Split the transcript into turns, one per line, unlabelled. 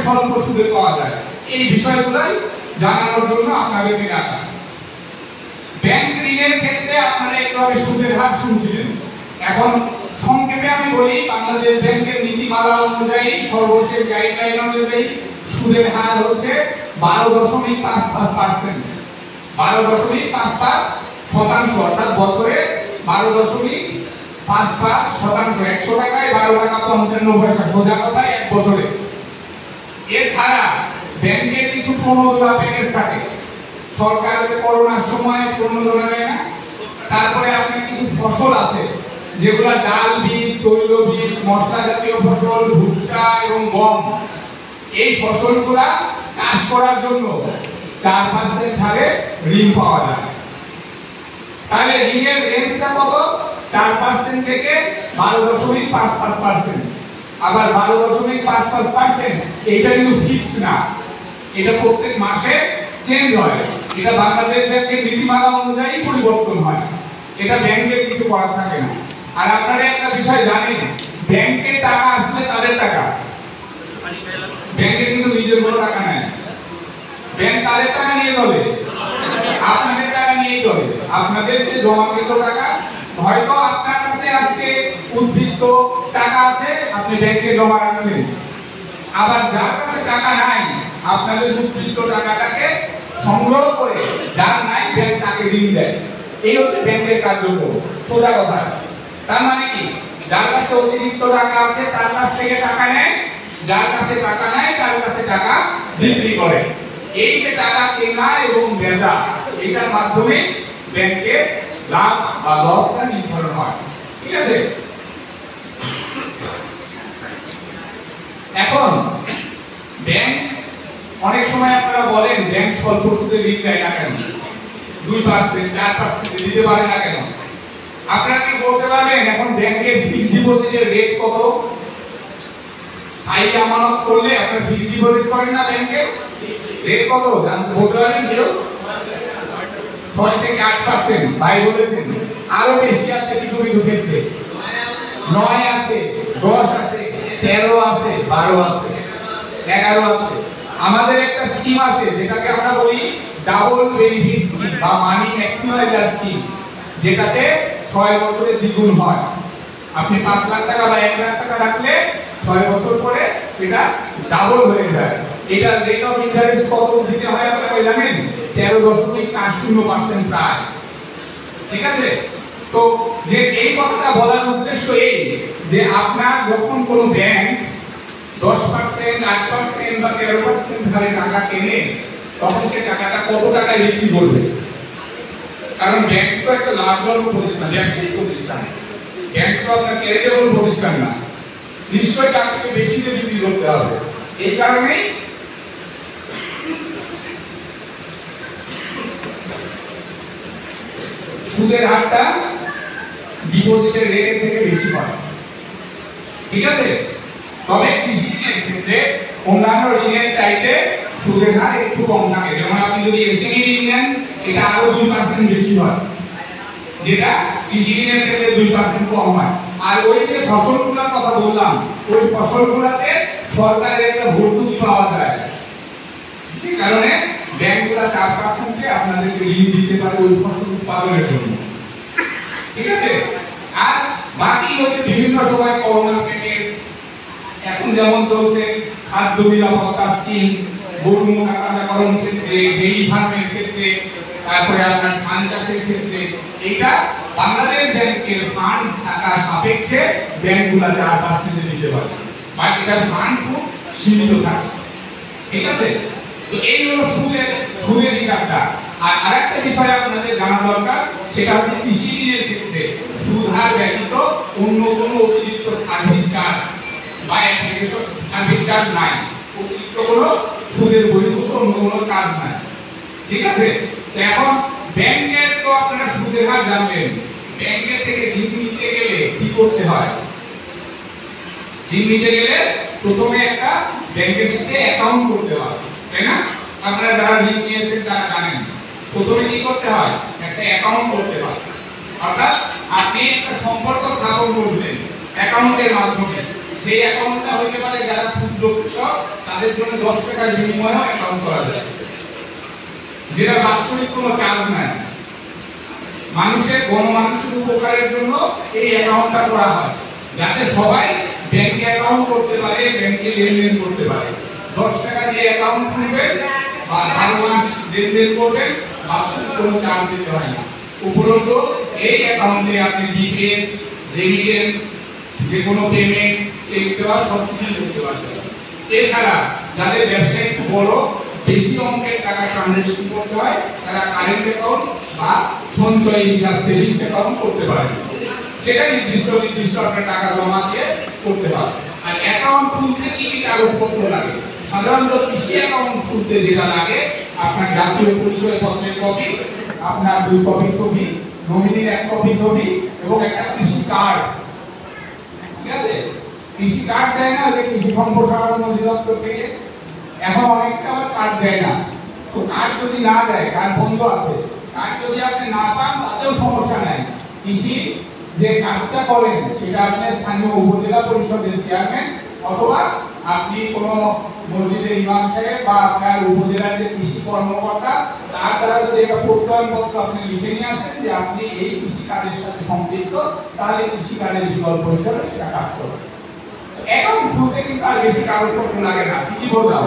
স্বল্প সুদে পাওয়া যায়। এই বিষয়গুলোই জানানোর জন্য আপনাদেরকে ডাকা। ব্যাংক ঋণের ক্ষেত্রে আপনারা একটু আগে সুদের হার শুনছিলেন। এখন সংক্ষেপে আমি বলি, বাংলাদেশ ব্যাংকের নীতিমালা অনুযায়ী সর্বশেষ গাইডলাইন অনুযায়ী সুদের হার হচ্ছে 12.55%। 12.55% অর্থাৎ বছরে 12.55%। 100 টাকায় 12 টাকা 55 পয়সা, সোজা কথা 1 বছরে। এছাড়া ব্যাংকের কিছু প্রণোদনা প্যাকেজ থাকে। সরকারের করোনার সময় প্রণোদনা দেয় না। তারপরে আপনার কিছু ফসল আছে যেগুলা ডাল বীজ, তৈল বীজ, মশলা জাতীয় ফসল, ভুট্টা এবং গম, এই ফসলগুলা চাষ করার জন্য 4% হারে ঋণ পাওয়া যায়। তাহলে ঋণের রেঞ্জটা কত? 4% থেকে 12.55%। আবার 12.55% এটা কিন্তু ফিক্সড না, এটা প্রত্যেক মাসে চেঞ্জ হয়। এটা বাংলাদেশ ব্যাংকের নীতিমালা অনুযায়ী পরিবর্তন হয়। এটা ব্যাংকের কিছু করার থাকে না। আর আপনারা একটা বিষয় জানেন, ব্যাংকে টাকা আসলে তাদের টাকা, ব্যাংকে কিন্তু নিজের কোনো টাকা নাই। ব্যাংক তাদের টাকা নিয়ে চলে, আপনাদের টাকা নিয়ে চলে। আপনাদের যে জমাকৃত টাকা, হয়তো আপনার কাছে আজকে উদ্বৃত্ত টাকা আছে, আপনি ব্যাংকে জমা রাখছেন। আবার যার কাছে টাকা নাই, আপনাদের উদ্বৃত্ত টাকাটাকে সংগ্রহ করে যার নাই ব্যাংক তাকে ঋণ দেয়। এই হচ্ছে ব্যাংকের কার্যক্রম, সোজা কথা। তার মানে কি, যার কাছে অতিরিক্ত টাকা আছে তার কাছ থেকে টাকা নেয়, যার কাছে টাকা নাই তার কাছে টাকা বিক্রি করে। এই যে টাকা কেনা এবং বেচা, এটার মাধ্যমে ব্যাংকের লাভ বা লসটা নির্ধারণ হয়। ঠিক আছে? এখন ব্যাংক, অনেক সময় আপনারা বলেন ব্যাংক স্বল্প সুদে ঋণ দেয় না কেন, 2%, 4% দিতে পারে না কেন? আপনারা কি বলতে পারবেন এখন ব্যাংকের ফিক্সড ডিপোজিটের রেট কত? সাই আমানত করলে আপনারা ফিক্সড ডিপোজিট করেন না ব্যাংকে, রেট কত জানতে বলতে পারেন কেউ? 6 থেকে 8%। ভাই বলেছেন আরো বেশি আছে কিছু কিছু ক্ষেত্রে, 9 আছে, 10 আছে, 13 আছে, 12 আছে, 11 আছে। আমাদের একটা স্কিম আছে যেটাকে আমরা বলি ডাবল বেনিফিট স্কিম বা মানি ম্যাক্সিমাইজার স্কিম, যেটাতে 6 বছরে দ্বিগুণ হয়। আপনি 5 লাখ টাকা বা 1 লাখ টাকা রাখলে 6 বছর পরে এটা ডাবল হয়ে যায়। এটার রেট অফ ইন্টারেস্ট কত দিতে হয় আপনারা জানেন? 13.40% প্রায়। ঠিক আছে? তো যে এই কথাটা বলার উদ্দেশ্য এই যে আপনার যখন কোনো ব্যাংক 10%, 8% বা 13% হারে টাকা কেনে, তখন সে টাকাটা কত টাকায় বিক্রি করবে? কারণ ব্যাংক তো একটা লাভজনক প্রতিষ্ঠান, ব্যবসায়িক প্রতিষ্ঠান। ব্যাংক তো আপনার চ্যারিটেবল প্রতিষ্ঠান না, নিশ্চয়ই তার থেকে বেশি দিয়ে বিক্রি করতে হবে। এই কারণেই সুদের হারটা ডিপোজিটের রেটের থেকে বেশি হয়। ঠিক আছে? তবে কৃষি ঋণের ক্ষেত্রে অন্যান্য ঋণের চাইতে সুদের হার একটু কম থাকে। যেমন আপনি যদি এসএমই ঋণ নেন, এটা আরো 2% বেশি হয়, যেটা কৃষি ঋণের ক্ষেত্রে 2% কম হয়। আর ওই যে ফসলগুলোর কথা বললাম, ওই ফসলগুলোতে সরকারের একটা ভর্তুকি পাওয়া যায়, যে কারণে ব্যাংকগুলো 4% আপনাদেরকে ঋণ দিতে পারে ওই ফসল উৎপাদনের জন্য। ঠিক আছে? আর বাকি হচ্ছে বিভিন্ন সময় করোনা প্যাকেজ, এখন যেমন চলছে খাদ্য নিরাপত্তা স্কিম, গরু মোটাতাজাকরণ ক্ষেত্রে, ডেইরি ফার্মের ক্ষেত্রে, তারপরে আপনার ধান চাষের ক্ষেত্রে, এইটা বাংলাদেশ ব্যাংকের ফান্ড থাকা সাপেক্ষে ব্যাংকগুলো 4% দিতে পারে, বাট এটা ফান্ড খুব সীমিত থাকে। ঠিক আছে? তো এই হলো সুদের হিসাবটা। আর আরেকটা বিষয় আপনাদের জানা দরকার, সেটা হচ্ছে কৃষি ঋণের ক্ষেত্রে সুদ হার ব্যতীত অন্য কোনো অতিরিক্ত সার্ভিস চার্জ বা অ্যাপ্লিকেশন সার্ভিস চার্জ নাই। অতিরিক্ত কোনো সুদের বহির্ভূত অন্য কোনো চার্জ নাই। ঠিক আছে? তো এখন ব্যাংকের তো আপনারা সুদের হার জানবেন, ব্যাংকের থেকে ঋণ নিতে গেলে কি করতে হয়? ঋণ নিতে গেলে প্রথমে একটা ব্যাংকের সাথে অ্যাকাউন্ট করতে হয়, তাই না? আপনারা যারা ঋণ নিয়েছেন তারা জানেন প্রথমে কি করতে হয়, একটা অ্যাকাউন্ট করতে হয়। অর্থাৎ আপনি একটা সম্পর্ক স্থাপন করবেন অ্যাকাউন্টের মাধ্যমে। সেই অ্যাকাউন্টটা হতে পারে যারা ক্ষুদ্র কৃষক তাদের জন্য 10 টাকার বিনিময়ে অ্যাকাউন্ট করা যায়, যেটা বাৎসরিক কোনো চার্জ নাই। গণমানুষের উপকারের জন্য এই অ্যাকাউন্টটা করা হয়, যাতে সবাই ব্যাংকে অ্যাকাউন্ট করতে পারে, ব্যাংকে লেনদেন করতে পারে। 10 টাকা দিয়ে অ্যাকাউন্ট খুলবেন বা 12 মাস লেনদেন করবেন, বাৎসরিক কোনো চার্জ দিতে হয় না। উপরন্তু এই অ্যাকাউন্টে আপনি ডিপিএস, রেমিটেন্স, যে কোনো পেমেন্ট, চেক দেওয়া সবকিছু করতে পারবেন। এছাড়া যাদের ব্যবসা একটু বড়, বেশি অঙ্কের টাকা ট্রানজাকশন করতে হয়, তারা কারেন্ট অ্যাকাউন্ট বা সঞ্চয় হিসাব, সেভিংস অ্যাকাউন্ট করতে পারেন। সেটা নির্দিষ্ট আপনার টাকা জমা দিয়ে করতে হয়। আর অ্যাকাউন্ট খুলতে কি কি কাগজপত্র লাগে? সাধারণত কৃষি অ্যাকাউন্ট খুলতে যেটা লাগে, আপনার জাতীয় পরিচয় পত্রের কপি, আপনার 2 কপি ছবি, নমিনির 1 কপি ছবি এবং একটা কৃষি কার্ড। ঠিক আছে? কৃষি কার্ড দেয় না যে কৃষি সম্প্রসারণ অধিদপ্তর থেকে, এখন অনেকটা আবার কার্ড দেয় না। তো কার্ড যদি না দেয়, কার্ড বন্ধ আছে, কার্ড যদি আপনি না পান তাতেও সমস্যা নাই। কৃষি যে কাজটা করেন সেটা আপনি স্থানীয় উপজেলা পরিষদের চেয়ারম্যান অথবা আপনি কোনো মসজিদের ইমাম সাহেব বা আপনার উপজেলার যে কৃষি কর্মকর্তা, তার দ্বারা যদি একটা প্রত্যয়নপত্র আপনি লিখে নিয়ে আসেন যে আপনি এই কৃষি কাজের সাথে সম্পৃক্ত, তাহলে কৃষি কাজের বিকল্প হিসেবে সেটা কাজ করবে। অ্যাকাউন্ট খুলতে কিন্তু আর বেশি কাগজপত্র লাগে না। কি বললাম?